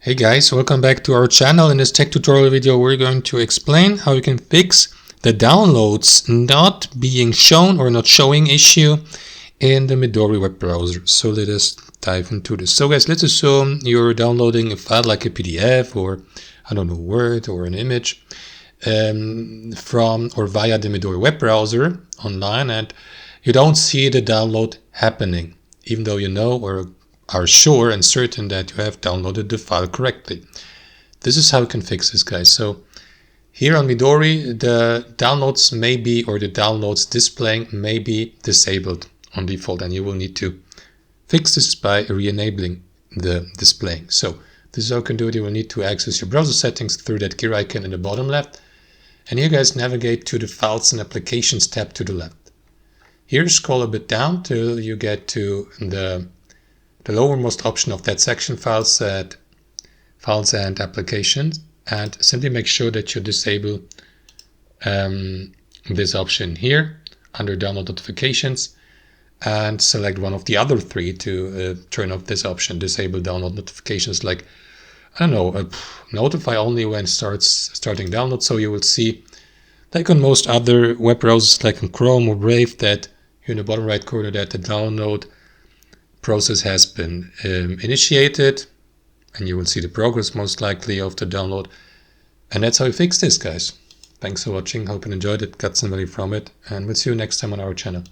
Hey guys, welcome back to our channel. In this tech tutorial video we're going to explain how you can fix the downloads not being shown or not showing issue in the Midori web browser. So let us dive into this. So guys, let's assume you're downloading a file like a PDF or I don't know, Word or an image from or via the Midori web browser online, and you don't see the download happening even though you know or are sure and certain that you have downloaded the file correctly. This is how you can fix this, guys. So here on Midori, the downloads may be, or the downloads displaying may be disabled on default, and you will need to fix this by re-enabling the displaying. So this is how you can do it. You will need to access your browser settings through that gear icon in the bottom left, and here guys, navigate to the Files and Applications tab to the left. Here scroll a bit down till you get to the lowermost option of that section, Files and Applications, and simply make sure that you disable this option here under Download Notifications, and select one of the other three to turn off this option, disable download notifications, like, I don't know, notify only when starting download. So you will see, like on most other web browsers like in Chrome or Brave, that here in the bottom right corner that the download process has been initiated, and you will see the progress most likely of the download. And that's how you fix this, guys. Thanks for watching. Hope you enjoyed it, got some value from it, and we'll see you next time on our channel.